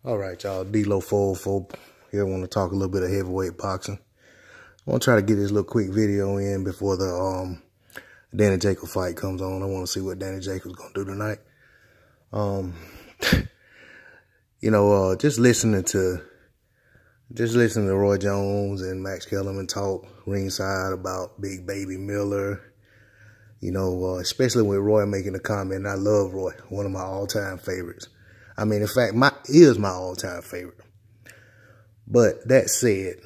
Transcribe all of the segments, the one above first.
All right, y'all. D-Lo 404 here. I want to talk a little bit of heavyweight boxing. I want to try to get this little quick video in before the Danny Jacobs fight comes on. I want to see what Danny Jacobs gonna do tonight. Just listening to Roy Jones and Max Kellerman talk ringside about Big Baby Miller. Especially with Roy making a comment. And I love Roy, one of my all-time favorites. I mean, in fact, is my all-time favorite. But that said,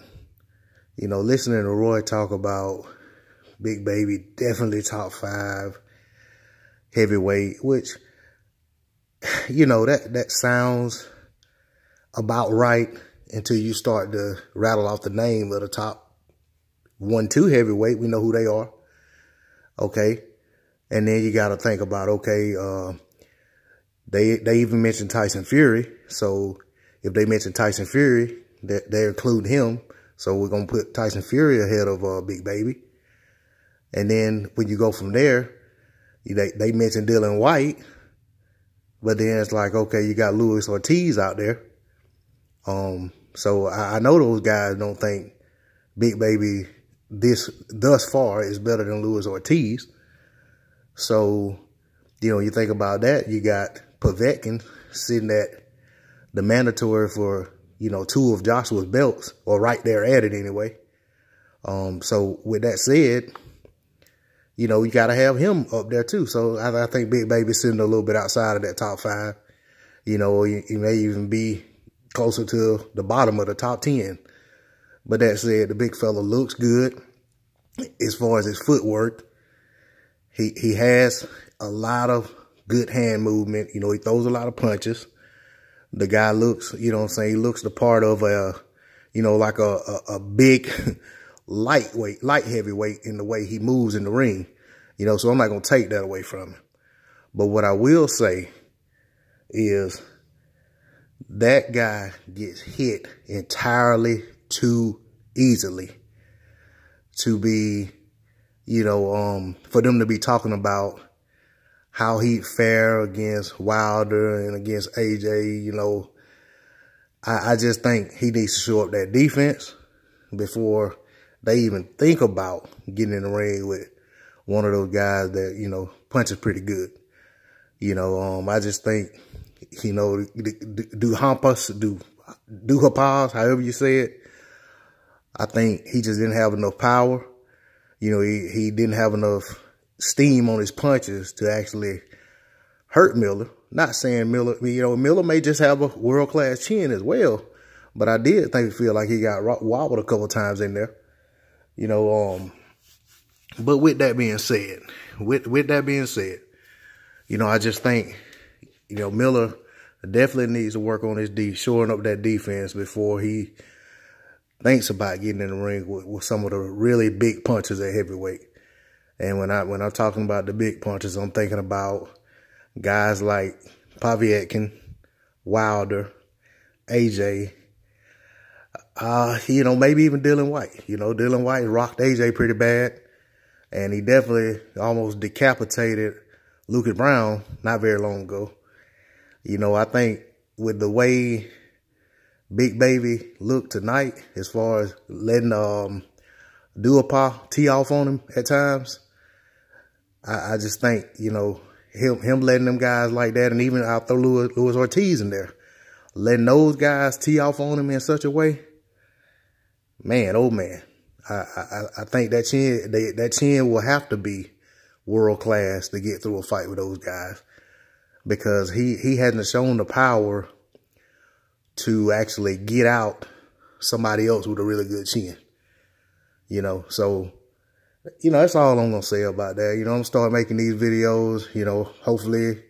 listening to Roy talk about Big Baby, definitely top 5 heavyweight, which, that sounds about right until you start to rattle off the name of the top 1-2 heavyweight. We know who they are. Okay. And then you got to think about, okay, they even mentioned Tyson Fury. So if they mention Tyson Fury, they include him. So we're going to put Tyson Fury ahead of Big Baby. And then when you go from there, they mentioned Dillian Whyte. But then it's like, okay, you got Luis Ortiz out there. So I know those guys don't think Big Baby thus far is better than Luis Ortiz. So, you think about that, you got Povetkin sitting at the mandatory for, 2 of Joshua's belts, or right there at it anyway. So with that said, you got to have him up there too. So I think Big Baby's sitting a little bit outside of that top 5. He may even be closer to the bottom of the top 10. But that said, the big fella looks good as far as his footwork. He has a lot of good hand movement. He throws a lot of punches. The guy looks, he looks the part of like a big light heavyweight in the way he moves in the ring. So I'm not going to take that away from him. But what I will say is that guy gets hit entirely too easily to be, for them to be talking about how he'd fare against Wilder and against AJ. I just think he needs to show up that defense before they even think about getting in the ring with one of those guys that, punches pretty good. I just think, do Hapas, however you say it. I think he just didn't have enough power. He didn't have enough steam on his punches to actually hurt Miller. Not saying Miller, Miller may just have a world-class chin as well. But I did feel like he got wobbled a couple times in there. But with that being said, I just think, Miller definitely needs to work on his shoring up that defense before he thinks about getting in the ring with some of the really big punches at heavyweight. And when I'm talking about the big punches, I'm thinking about guys like Povetkin, Wilder, AJ, maybe even Dillian Whyte. Dillian Whyte rocked AJ pretty bad, and he definitely almost decapitated Lucas Brown not very long ago. I think with the way Big Baby looked tonight, as far as letting Duhaupas tee off on him at times, I just think, him letting them guys like that, and even I'll throw Luis Ortiz in there, letting those guys tee off on him in such a way, man, oh man, I think that chin will have to be world class to get through a fight with those guys, because he hasn't shown the power to actually get out somebody else with a really good chin. So, that's all I'm going to say about that. I'm going to start making these videos, hopefully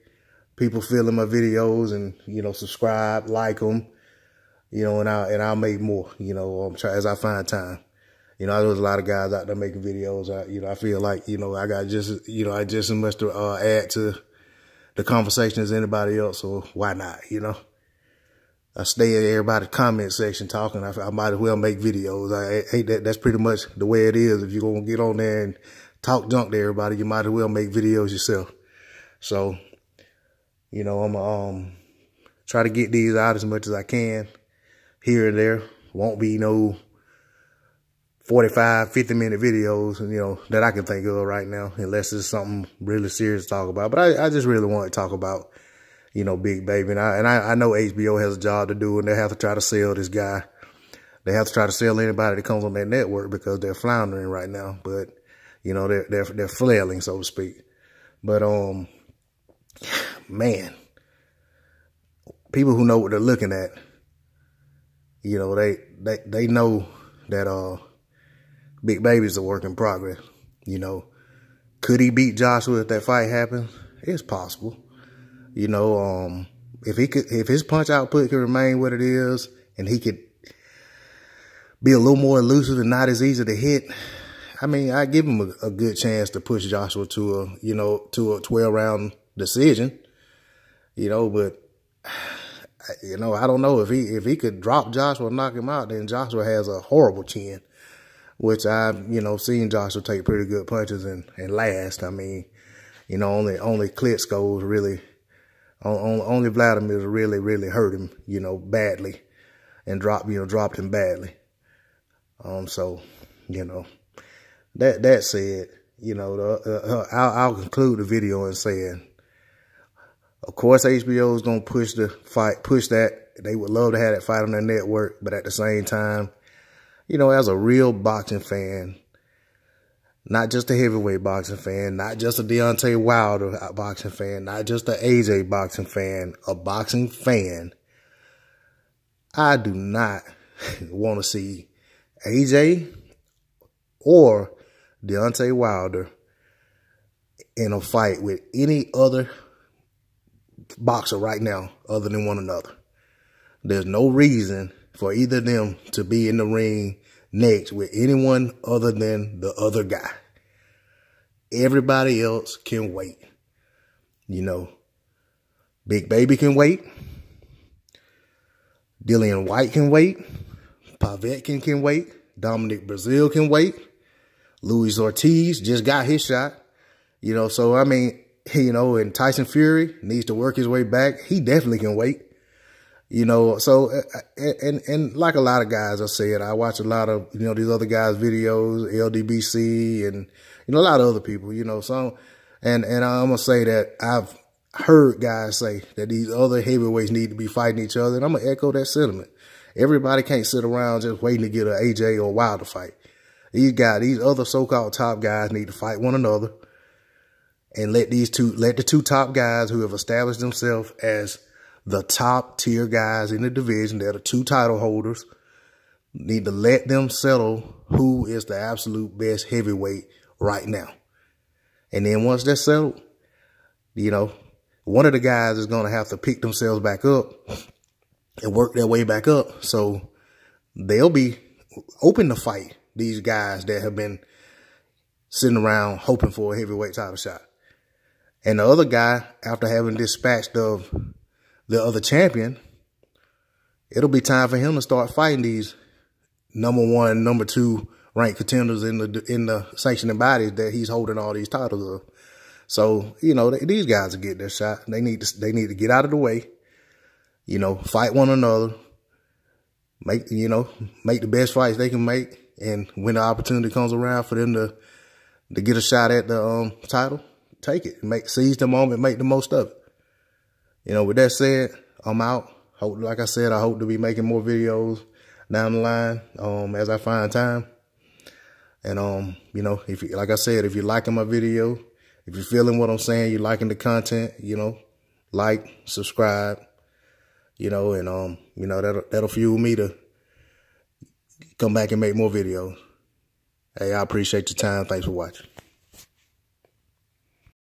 people feeling my videos and, subscribe, like them, and I'll make more, as I find time. There's a lot of guys out there making videos. I feel like, I got I just as much to add to the conversation as anybody else, so why not, I stay in everybody's comment section talking. I might as well make videos. That's pretty much the way it is. If you're going to get on there and talk junk to everybody, you might as well make videos yourself. So, I'm Try to get these out as much as I can here and there. Won't be no 45, 50-minute videos, that I can think of right now, unless it's something really serious to talk about. But I just really want to talk about, Big Baby. And I know HBO has a job to do, and they have to try to sell this guy. They have to try to sell anybody that comes on their network because they're floundering right now. But, they're flailing, so to speak. But, man, people who know what they're looking at, they know that, Big Baby's a work in progress. Could he beat Joshua if that fight happens? It's possible. If his punch output can remain what it is, and he could be a little more elusive and not as easy to hit, I give him a good chance to push Joshua to a 12-round decision. But I don't know if he could drop Joshua and knock him out, then Joshua has a horrible chin. Which I've, seen Joshua take pretty good punches and last. Only Klitschko's really, only Vladimir's really hurt him, badly, and dropped him badly. So, that said, I'll conclude the video in saying, of course, HBO is gonna push that. They would love to have that fight on their network, but at the same time, as a real boxing fan, not just a heavyweight boxing fan, not just a Deontay Wilder boxing fan, not just a AJ boxing fan, a boxing fan, I do not want to see AJ or Deontay Wilder in a fight with any other boxer right now other than one another. There's no reason for either of them to be in the ring next with anyone other than the other guy. Everybody else can wait. Big Baby can wait. Dillian Whyte can wait. Povetkin can wait. Dominic Breazeale can wait. Luis Ortiz just got his shot. So and Tyson Fury needs to work his way back. He definitely can wait. So, and like a lot of guys I said, I watch a lot of, these other guys' videos, LDBC, and, a lot of other people, so, and I'm going to say that I've heard guys say that these other heavyweights need to be fighting each other, and I'm going to echo that sentiment. Everybody can't sit around just waiting to get an AJ or Wilder fight. These other so-called top guys need to fight one another, and let the two top guys who have established themselves as the top tier guys in the division, they're the two title holders, need to let them settle who is the absolute best heavyweight right now. And then once they're settled, one of the guys is going to have to pick themselves back up and work their way back up. So they'll be open to fight these guys that have been sitting around hoping for a heavyweight title shot. And the other guy, after having dispatched of the other champion, it'll be time for him to start fighting these number 1, number 2 ranked contenders in the sanctioning bodies that he's holding all these titles of. So, these guys will get their shot. They need to get out of the way, fight one another, make the best fights they can make, and when the opportunity comes around for them to get a shot at the title, take it. Seize the moment, make the most of it. With that said, I'm out. Like I said, I hope to be making more videos down the line as I find time. And, like I said, if you're liking my video, if you're feeling what I'm saying, you're liking the content, like, subscribe, and, that'll fuel me to come back and make more videos. Hey, I appreciate your time. Thanks for watching.